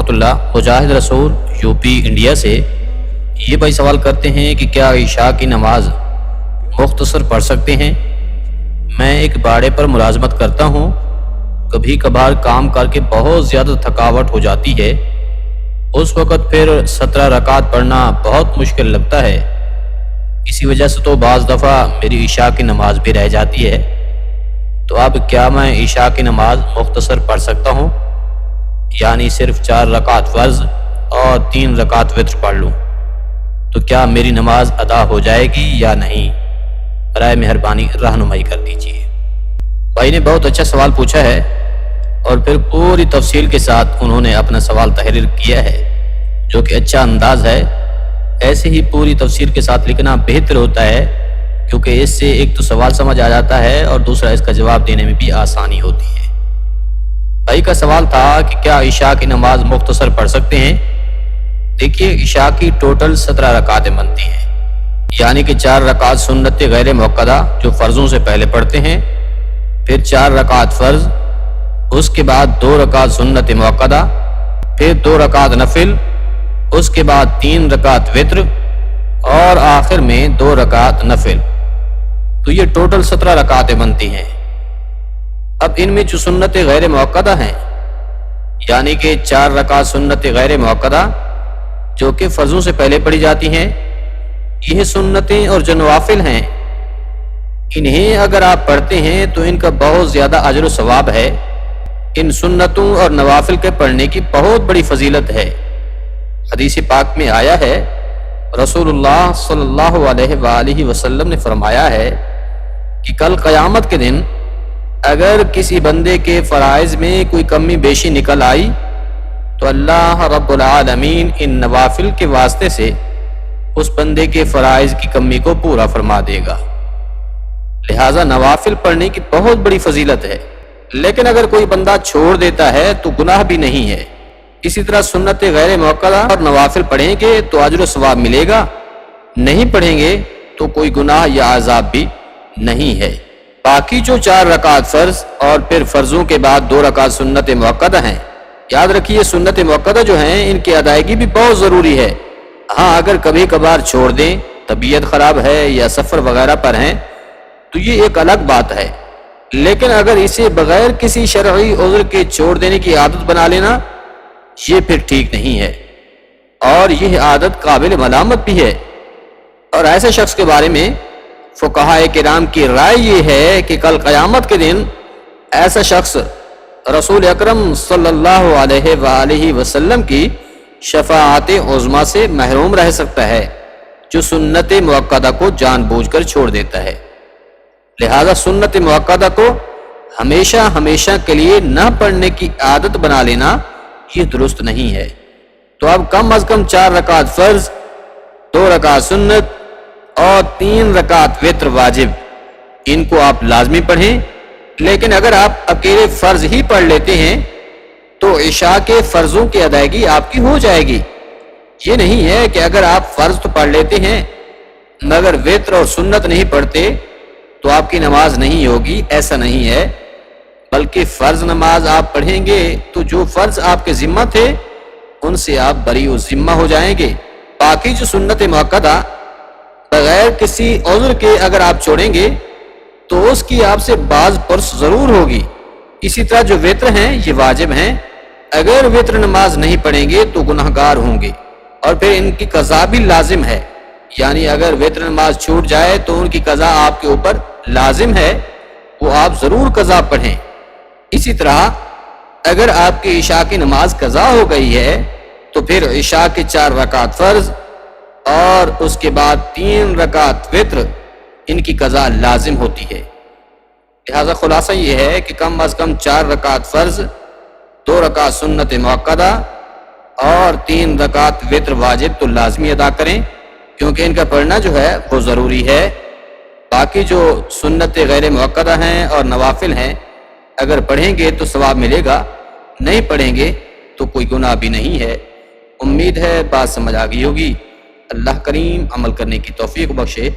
ورحمۃ اللہ۔ مجاہد رسول U P India سے یہ بھائی سوال کرتے ہیں کہ کیا عشاء کی نماز مختصر پڑھ سکتے ہیں؟ میں ایک باڑے پر ملازمت کرتا ہوں، کبھی کبھار کام کر کے بہت زیادہ تھکاوٹ ہو جاتی ہے، اس وقت پھر 17 رکعت پڑھنا بہت مشکل لگتا ہے، اسی وجہ سے تو بعض دفعہ میری عشاء کی نماز بھی رہ جاتی ہے۔ تو اب کیا میں عشاء کی نماز مختصر پڑھ سکتا ہوں، یعنی صرف 4 رکعت فرض اور 3 رکعت وتر پڑھ لوں؟ تو کیا میری نماز ادا ہو جائے گی یا نہیں؟ برائے مہربانی رہنمائی کر دیجیے۔ بھائی نے بہت اچھا سوال پوچھا ہے اور پھر پوری تفصیل کے ساتھ انہوں نے اپنا سوال تحریر کیا ہے، جو کہ اچھا انداز ہے۔ ایسے ہی پوری تفصیل کے ساتھ لکھنا بہتر ہوتا ہے، کیونکہ اس سے ایک تو سوال سمجھ آ جاتا ہے اور دوسرا اس کا جواب دینے میں بھی آسانی ہوتی ہے۔ بھائی کا سوال تھا کہ کیا عشاء کی نماز مختصر پڑھ سکتے ہیں؟ دیکھیے، عشاء کی ٹوٹل 17 رکعتیں بنتی ہیں، یعنی کہ 4 رکعت سنت غیر موقدہ جو فرضوں سے پہلے پڑھتے ہیں، پھر 4 رکعت فرض، اس کے بعد 2 رکعت سنت موقدہ، پھر 2 رکعت نفل، اس کے بعد 3 رکعت وتر اور آخر میں 2 رکعت نفل۔ تو یہ ٹوٹل 17 رکعتیں بنتی ہیں۔ اب ان میں جو سنت غیر موقدہ ہیں، یعنی کہ 4 رکعت سنت غیر موقدہ جو کہ فرضوں سے پہلے پڑھی جاتی ہیں، یہ سنتیں اور جو نوافل ہیں، انہیں اگر آپ پڑھتے ہیں تو ان کا بہت زیادہ اجر و ثواب ہے۔ ان سنتوں اور نوافل کے پڑھنے کی بہت بڑی فضیلت ہے۔ حدیث پاک میں آیا ہے، رسول اللہ صلی اللہ علیہ وآلہ وسلم نے فرمایا ہے کہ کل قیامت کے دن اگر کسی بندے کے فرائض میں کوئی کمی بیشی نکل آئی تو اللہ رب العالمین ان نوافل کے واسطے سے اس بندے کے فرائض کی کمی کو پورا فرما دے گا۔ لہٰذا نوافل پڑھنے کی بہت بڑی فضیلت ہے، لیکن اگر کوئی بندہ چھوڑ دیتا ہے تو گناہ بھی نہیں ہے۔ اسی طرح سنت غیر موقدہ اور نوافل پڑھیں گے تو اجر و ثواب ملے گا، نہیں پڑھیں گے تو کوئی گناہ یا عذاب بھی نہیں ہے۔ باقی جو 4 رکعت فرض اور پھر فرضوں کے بعد 2 رکعت سنت موقدہ ہیں، یاد رکھیے سنت موقدہ جو ہیں ان کی ادائیگی بھی بہت ضروری ہے۔ ہاں، اگر کبھی کبھار چھوڑ دیں، طبیعت خراب ہے یا سفر وغیرہ پر ہیں، تو یہ ایک الگ بات ہے، لیکن اگر اسے بغیر کسی شرعی عذر کے چھوڑ دینے کی عادت بنا لینا، یہ پھر ٹھیک نہیں ہے، اور یہ عادت قابل ملامت بھی ہے۔ اور ایسے شخص کے بارے میں فقہاء کرام کی رائے یہ ہے کہ کل قیامت کے دن ایسا شخص رسول اکرم صلی اللہ علیہ وآلہ وسلم کی شفاعت عظمیٰ سے محروم رہ سکتا ہے، جو سنت موقدہ کو جان بوجھ کر چھوڑ دیتا ہے۔ لہذا سنت موقدہ کو ہمیشہ کے لیے نہ پڑھنے کی عادت بنا لینا یہ درست نہیں ہے۔ تو اب کم از کم 4 رکعت فرض، 2 رکعت سنت اور 3 رکعت وتر واجب، ان کو آپ لازمی پڑھیں۔ لیکن اگر آپ اکیلے فرض ہی پڑھ لیتے ہیں تو عشاء کے فرضوں کی ادائیگی آپ کی ہو جائے گی۔ یہ نہیں ہے کہ اگر آپ فرض تو پڑھ لیتے ہیں مگر وتر اور سنت نہیں پڑھتے تو آپ کی نماز نہیں ہوگی، ایسا نہیں ہے، بلکہ فرض نماز آپ پڑھیں گے تو جو فرض آپ کے ذمہ تھے ان سے آپ بری ذمہ ہو جائیں گے۔ باقی جو سنت موقدہ بغیر کسی عذر کے اگر آپ چھوڑیں گے تو اس کی آپ سے بعض پرس ضرور ہوگی۔ اسی طرح جو وتر ہیں یہ واجب ہیں، اگر وتر نماز نہیں پڑھیں گے تو گناہگار ہوں گے، اور پھر ان کی قضا بھی لازم ہے، یعنی اگر وتر نماز چھوٹ جائے تو ان کی قضا آپ کے اوپر لازم ہے، وہ آپ ضرور قضا پڑھیں۔ اسی طرح اگر آپ کی عشاء کی نماز قضا ہو گئی ہے تو پھر عشاء کے 4 رکعت فرض اور اس کے بعد 3 رکعت وتر، ان کی قضا لازم ہوتی ہے۔ لہذا خلاصہ یہ ہے کہ کم از کم 4 رکعت فرض، 2 رکعت سنت موقدہ اور 3 رکعت وتر واجب تو لازمی ادا کریں، کیونکہ ان کا پڑھنا جو ہے وہ ضروری ہے۔ باقی جو سنت غیر موقدہ ہیں اور نوافل ہیں، اگر پڑھیں گے تو ثواب ملے گا، نہیں پڑھیں گے تو کوئی گناہ بھی نہیں ہے۔ امید ہے بات سمجھ آ گئی ہوگی۔ اللہ کریم عمل کرنے کی توفیق بخشے۔